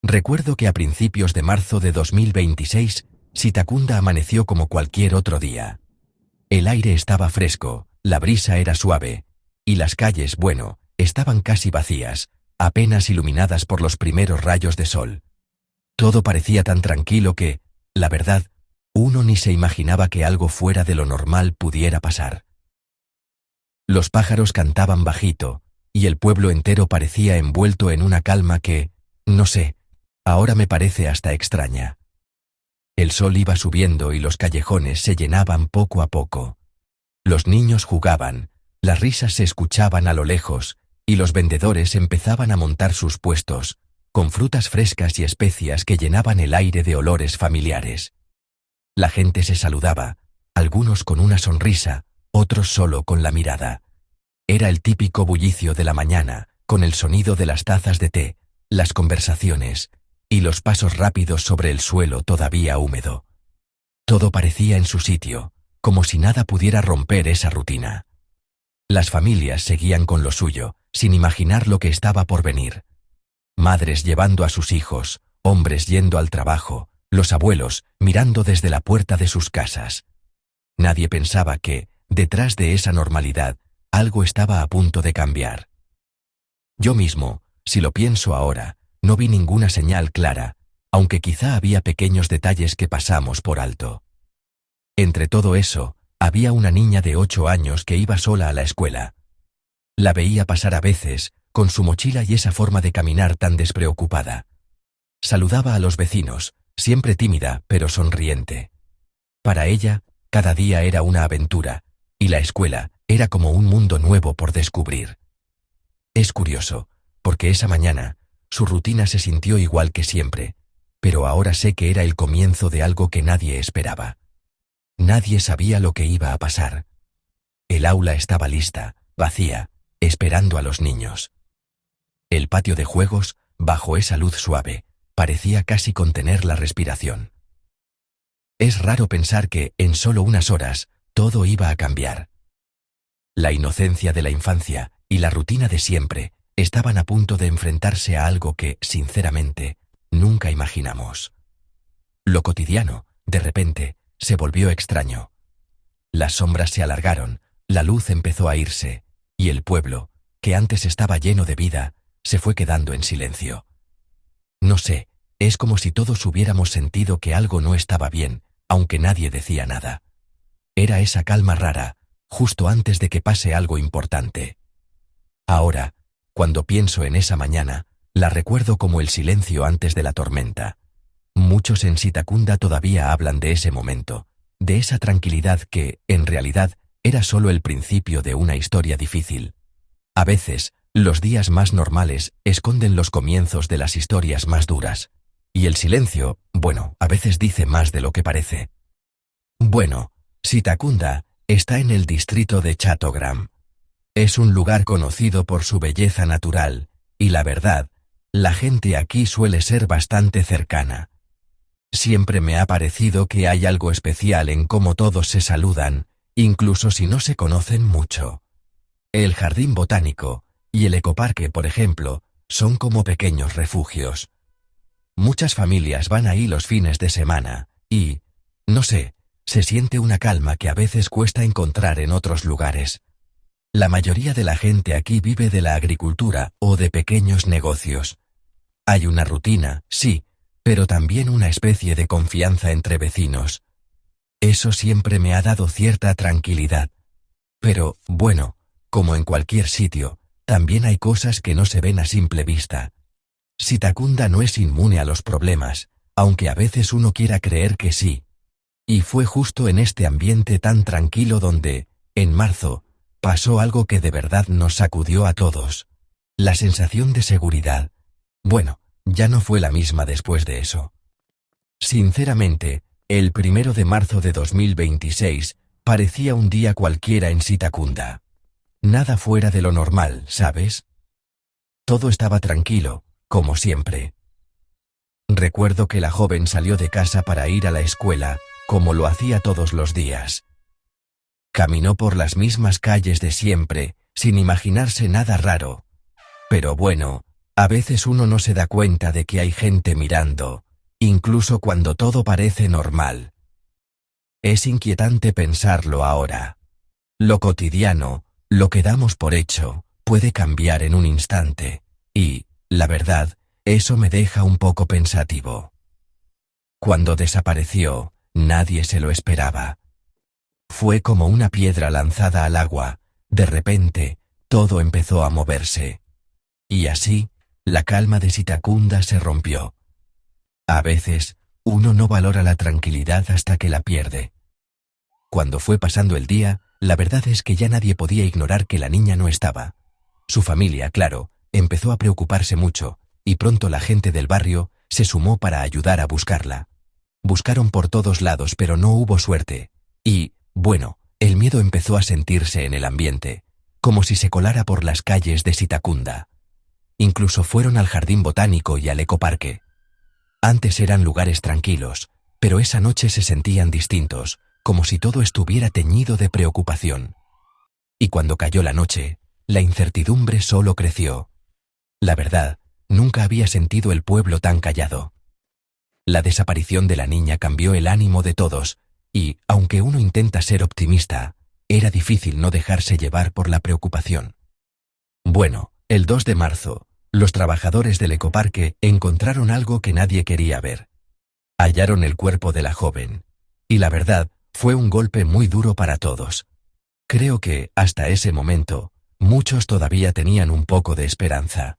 Recuerdo que a principios de marzo de 2026, Sitacunda amaneció como cualquier otro día. El aire estaba fresco, la brisa era suave, y las calles, bueno, estaban casi vacías, apenas iluminadas por los primeros rayos de sol. Todo parecía tan tranquilo que, la verdad, uno ni se imaginaba que algo fuera de lo normal pudiera pasar. Los pájaros cantaban bajito, y el pueblo entero parecía envuelto en una calma que, no sé, ahora me parece hasta extraña. El sol iba subiendo y los callejones se llenaban poco a poco. Los niños jugaban, las risas se escuchaban a lo lejos, y los vendedores empezaban a montar sus puestos, con frutas frescas y especias que llenaban el aire de olores familiares. La gente se saludaba, algunos con una sonrisa, otros solo con la mirada. Era el típico bullicio de la mañana, con el sonido de las tazas de té, las conversaciones, y los pasos rápidos sobre el suelo todavía húmedo. Todo parecía en su sitio, como si nada pudiera romper esa rutina. Las familias seguían con lo suyo, sin imaginar lo que estaba por venir. Madres llevando a sus hijos, hombres yendo al trabajo, los abuelos mirando desde la puerta de sus casas. Nadie pensaba que, detrás de esa normalidad, algo estaba a punto de cambiar. Yo mismo, si lo pienso ahora, no vi ninguna señal clara, aunque quizá había pequeños detalles que pasamos por alto. Entre todo eso, había una niña de 8 años que iba sola a la escuela. La veía pasar a veces, con su mochila y esa forma de caminar tan despreocupada. Saludaba a los vecinos, siempre tímida pero sonriente. Para ella, cada día era una aventura, y la escuela era como un mundo nuevo por descubrir. Es curioso, porque esa mañana, su rutina se sintió igual que siempre, pero ahora sé que era el comienzo de algo que nadie esperaba. Nadie sabía lo que iba a pasar. El aula estaba lista, vacía, esperando a los niños. El patio de juegos, bajo esa luz suave, parecía casi contener la respiración. Es raro pensar que, en solo unas horas, todo iba a cambiar. La inocencia de la infancia y la rutina de siempre estaban a punto de enfrentarse a algo que, sinceramente, nunca imaginamos. Lo cotidiano, de repente, se volvió extraño. Las sombras se alargaron, la luz empezó a irse, y el pueblo, que antes estaba lleno de vida, se fue quedando en silencio. No sé, es como si todos hubiéramos sentido que algo no estaba bien, aunque nadie decía nada. Era esa calma rara, justo antes de que pase algo importante. Ahora, cuando pienso en esa mañana, la recuerdo como el silencio antes de la tormenta. Muchos en Sitacunda todavía hablan de ese momento, de esa tranquilidad que, en realidad, era solo el principio de una historia difícil. A veces, los días más normales esconden los comienzos de las historias más duras. Y el silencio, bueno, a veces dice más de lo que parece. Bueno, Sitacunda está en el distrito de Chattogram. Es un lugar conocido por su belleza natural, y la verdad, la gente aquí suele ser bastante cercana. Siempre me ha parecido que hay algo especial en cómo todos se saludan, incluso si no se conocen mucho. El jardín botánico y el ecoparque, por ejemplo, son como pequeños refugios. Muchas familias van ahí los fines de semana, y, no sé, se siente una calma que a veces cuesta encontrar en otros lugares. La mayoría de la gente aquí vive de la agricultura o de pequeños negocios. Hay una rutina, sí, pero también una especie de confianza entre vecinos. Eso siempre me ha dado cierta tranquilidad. Pero, bueno, como en cualquier sitio, también hay cosas que no se ven a simple vista. Sitacunda no es inmune a los problemas, aunque a veces uno quiera creer que sí. Y fue justo en este ambiente tan tranquilo donde, en marzo, pasó algo que de verdad nos sacudió a todos. La sensación de seguridad. Bueno, ya no fue la misma después de eso. Sinceramente, el 1 de marzo de 2026 parecía un día cualquiera en Sitacunda. Nada fuera de lo normal, ¿sabes? Todo estaba tranquilo, como siempre. Recuerdo que la joven salió de casa para ir a la escuela, como lo hacía todos los días. Caminó por las mismas calles de siempre, sin imaginarse nada raro. Pero bueno, A veces uno no se da cuenta de que hay gente mirando, incluso cuando todo parece normal. Es inquietante pensarlo ahora. Lo cotidiano, lo que damos por hecho, puede cambiar en un instante, y, la verdad, eso me deja un poco pensativo. Cuando desapareció, nadie se lo esperaba. Fue como una piedra lanzada al agua, de repente, todo empezó a moverse. Y así, la calma de Sitacunda se rompió. A veces, uno no valora la tranquilidad hasta que la pierde. Cuando fue pasando el día, la verdad es que ya nadie podía ignorar que la niña no estaba. Su familia, claro, empezó a preocuparse mucho, y pronto la gente del barrio se sumó para ayudar a buscarla. Buscaron por todos lados, pero no hubo suerte. Y, bueno, el miedo empezó a sentirse en el ambiente, como si se colara por las calles de Sitacunda. Incluso fueron al jardín botánico y al ecoparque. Antes eran lugares tranquilos, pero esa noche se sentían distintos, como si todo estuviera teñido de preocupación. Y cuando cayó la noche, la incertidumbre solo creció. La verdad, nunca había sentido el pueblo tan callado. La desaparición de la niña cambió el ánimo de todos, y, aunque uno intenta ser optimista, era difícil no dejarse llevar por la preocupación. Bueno, el 2 de marzo, los trabajadores del ecoparque encontraron algo que nadie quería ver. Hallaron el cuerpo de la joven, y la verdad, fue un golpe muy duro para todos. Creo que, hasta ese momento, muchos todavía tenían un poco de esperanza.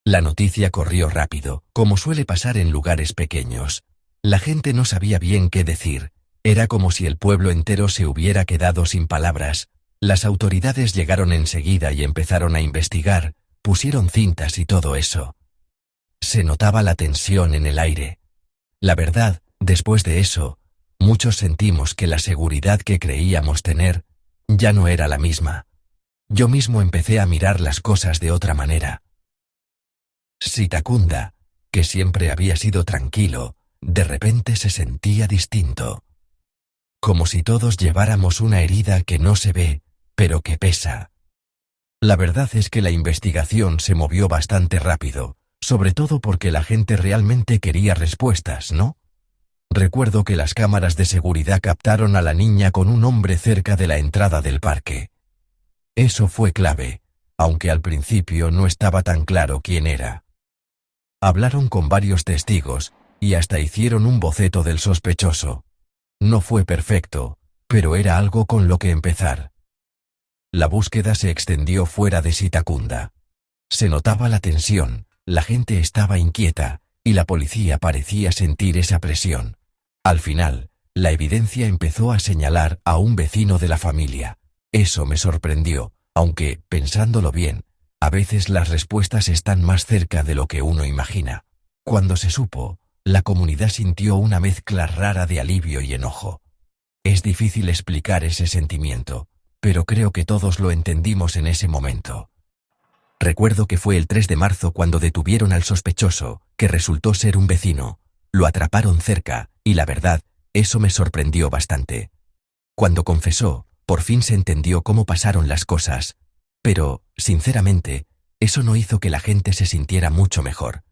La noticia corrió rápido, como suele pasar en lugares pequeños. La gente no sabía bien qué decir. Era como si el pueblo entero se hubiera quedado sin palabras. Las autoridades llegaron enseguida y empezaron a investigar, pusieron cintas y todo eso. Se notaba la tensión en el aire. La verdad, después de eso, muchos sentimos que la seguridad que creíamos tener ya no era la misma. Yo mismo empecé a mirar las cosas de otra manera. Sitacunda, que siempre había sido tranquilo, de repente se sentía distinto. Como si todos lleváramos una herida que no se ve, pero que pesa. La verdad es que la investigación se movió bastante rápido, sobre todo porque la gente realmente quería respuestas, ¿no? Recuerdo que las cámaras de seguridad captaron a la niña con un hombre cerca de la entrada del parque. Eso fue clave, aunque al principio no estaba tan claro quién era. Hablaron con varios testigos, y hasta hicieron un boceto del sospechoso. No fue perfecto, pero era algo con lo que empezar. La búsqueda se extendió fuera de Sitacunda. Se notaba la tensión, la gente estaba inquieta, y la policía parecía sentir esa presión. Al final, la evidencia empezó a señalar a un vecino de la familia. Eso me sorprendió, aunque, pensándolo bien, a veces las respuestas están más cerca de lo que uno imagina. Cuando se supo, la comunidad sintió una mezcla rara de alivio y enojo. Es difícil explicar ese sentimiento, pero creo que todos lo entendimos en ese momento. Recuerdo que fue el 3 de marzo cuando detuvieron al sospechoso, que resultó ser un vecino. Lo atraparon cerca, y la verdad, eso me sorprendió bastante. Cuando confesó, por fin se entendió cómo pasaron las cosas. Pero, sinceramente, eso no hizo que la gente se sintiera mucho mejor.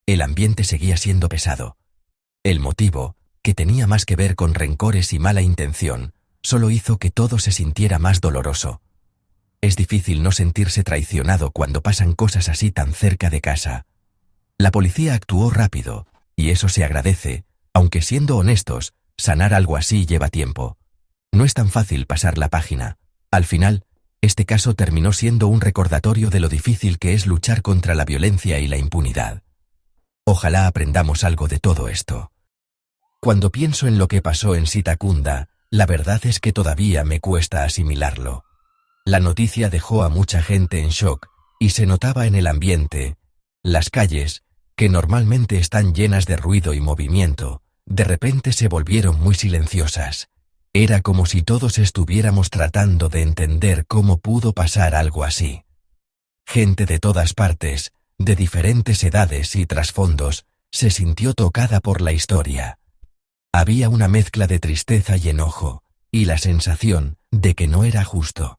El ambiente seguía siendo pesado. El motivo, que tenía más que ver con rencores y mala intención, solo hizo que todo se sintiera más doloroso. Es difícil no sentirse traicionado cuando pasan cosas así tan cerca de casa. La policía actuó rápido, y eso se agradece, aunque siendo honestos, sanar algo así lleva tiempo. No es tan fácil pasar la página. Al final, este caso terminó siendo un recordatorio de lo difícil que es luchar contra la violencia y la impunidad. Ojalá aprendamos algo de todo esto. Cuando pienso en lo que pasó en Sitacunda, la verdad es que todavía me cuesta asimilarlo. La noticia dejó a mucha gente en shock, y se notaba en el ambiente. Las calles, que normalmente están llenas de ruido y movimiento, de repente se volvieron muy silenciosas. Era como si todos estuviéramos tratando de entender cómo pudo pasar algo así. Gente de todas partes, de diferentes edades y trasfondos, se sintió tocada por la historia. Había una mezcla de tristeza y enojo, y la sensación de que no era justo.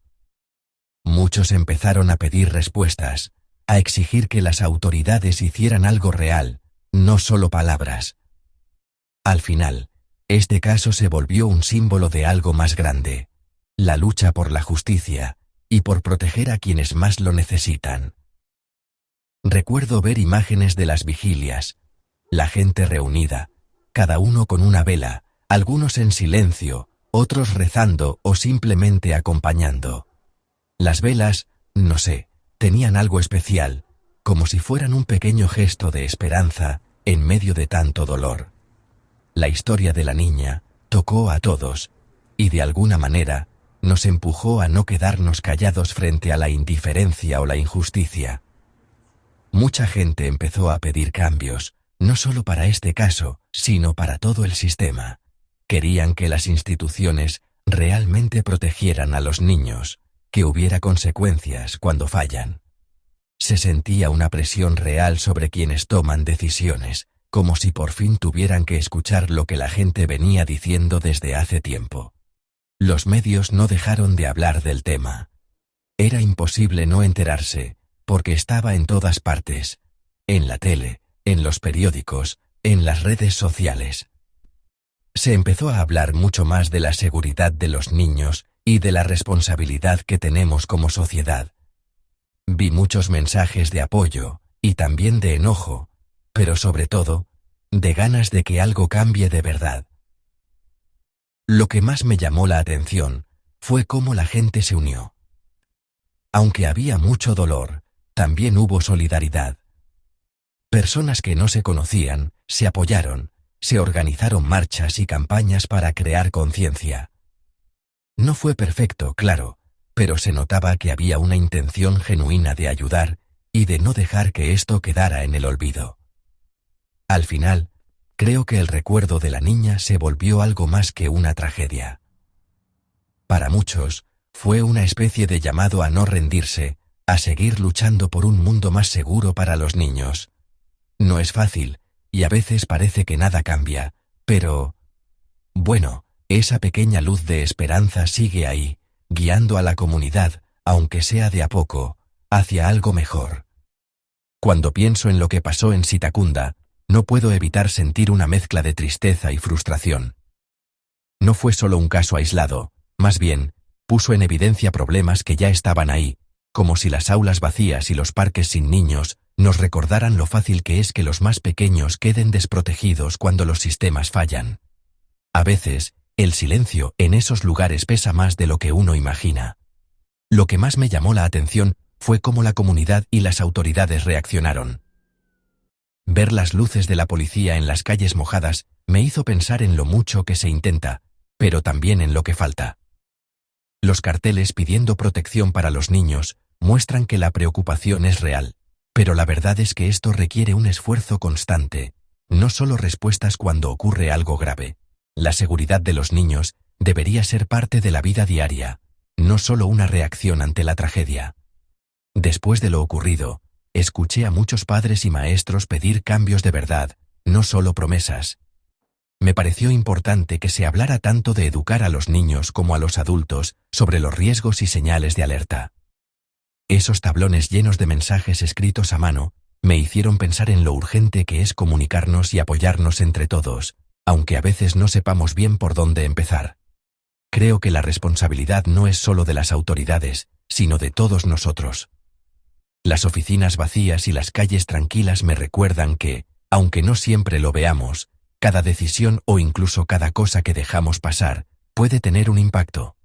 Muchos empezaron a pedir respuestas. a exigir que las autoridades hicieran algo real, no solo palabras. Al final, este caso se volvió un símbolo de algo más grande: la lucha por la justicia y por proteger a quienes más lo necesitan. Recuerdo ver imágenes de las vigilias, la gente reunida, cada uno con una vela, algunos en silencio, otros rezando o simplemente acompañando. Las velas, no sé, tenían algo especial, como si fueran un pequeño gesto de esperanza en medio de tanto dolor. La historia de la niña tocó a todos, y de alguna manera nos empujó a no quedarnos callados frente a la indiferencia o la injusticia. Mucha gente empezó a pedir cambios, no solo para este caso, sino para todo el sistema. Querían que las instituciones realmente protegieran a los niños, que hubiera consecuencias cuando fallan. Se sentía una presión real sobre quienes toman decisiones, como si por fin tuvieran que escuchar lo que la gente venía diciendo desde hace tiempo. Los medios no dejaron de hablar del tema. Era imposible no enterarse, porque estaba en todas partes, en la tele, en los periódicos, en las redes sociales. Se empezó a hablar mucho más de la seguridad de los niños y de la responsabilidad que tenemos como sociedad. Vi muchos mensajes de apoyo, y también de enojo, pero sobre todo, de ganas de que algo cambie de verdad. Lo que más me llamó la atención fue cómo la gente se unió. Aunque había mucho dolor, también hubo solidaridad. Personas que no se conocían, se apoyaron, se organizaron marchas y campañas para crear conciencia. No fue perfecto, claro, pero se notaba que había una intención genuina de ayudar y de no dejar que esto quedara en el olvido. Al final, creo que el recuerdo de la niña se volvió algo más que una tragedia. Para muchos, fue una especie de llamado a no rendirse, a seguir luchando por un mundo más seguro para los niños. No es fácil, y a veces parece que nada cambia, pero... bueno, esa pequeña luz de esperanza sigue ahí, guiando a la comunidad, aunque sea de a poco, hacia algo mejor. Cuando pienso en lo que pasó en Sitacunda, no puedo evitar sentir una mezcla de tristeza y frustración. No fue solo un caso aislado, más bien, puso en evidencia problemas que ya estaban ahí, como si las aulas vacías y los parques sin niños nos recordaran lo fácil que es que los más pequeños queden desprotegidos cuando los sistemas fallan. A veces, el silencio en esos lugares pesa más de lo que uno imagina. Lo que más me llamó la atención fue cómo la comunidad y las autoridades reaccionaron. Ver las luces de la policía en las calles mojadas me hizo pensar en lo mucho que se intenta, pero también en lo que falta. Los carteles pidiendo protección para los niños muestran que la preocupación es real, pero la verdad es que esto requiere un esfuerzo constante, no solo respuestas cuando ocurre algo grave. La seguridad de los niños debería ser parte de la vida diaria, no solo una reacción ante la tragedia. Después de lo ocurrido, escuché a muchos padres y maestros pedir cambios de verdad, no solo promesas. Me pareció importante que se hablara tanto de educar a los niños como a los adultos sobre los riesgos y señales de alerta. Esos tablones llenos de mensajes escritos a mano me hicieron pensar en lo urgente que es comunicarnos y apoyarnos entre todos, aunque a veces no sepamos bien por dónde empezar. Creo que la responsabilidad no es solo de las autoridades, sino de todos nosotros. Las oficinas vacías y las calles tranquilas me recuerdan que, aunque no siempre lo veamos, cada decisión o incluso cada cosa que dejamos pasar puede tener un impacto.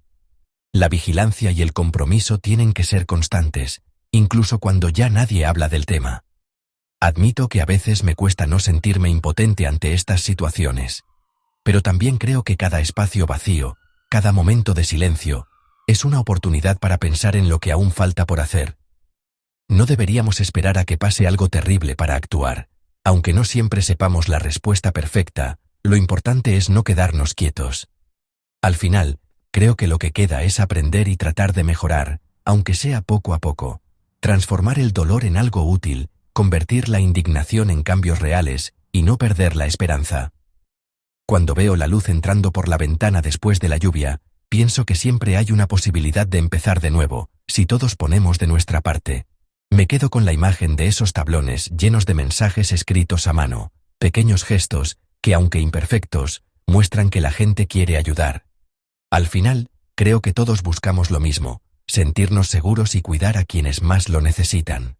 La vigilancia y el compromiso tienen que ser constantes, incluso cuando ya nadie habla del tema. Admito que a veces me cuesta no sentirme impotente ante estas situaciones, pero también creo que cada espacio vacío, cada momento de silencio, es una oportunidad para pensar en lo que aún falta por hacer. No deberíamos esperar a que pase algo terrible para actuar. Aunque no siempre sepamos la respuesta perfecta, lo importante es no quedarnos quietos. Al final, creo que lo que queda es aprender y tratar de mejorar, aunque sea poco a poco, transformar el dolor en algo útil, convertir la indignación en cambios reales y no perder la esperanza. Cuando veo la luz entrando por la ventana después de la lluvia, pienso que siempre hay una posibilidad de empezar de nuevo, si todos ponemos de nuestra parte. Me quedo con la imagen de esos tablones llenos de mensajes escritos a mano, pequeños gestos, que aunque imperfectos, muestran que la gente quiere ayudar. Al final, creo que todos buscamos lo mismo, sentirnos seguros y cuidar a quienes más lo necesitan.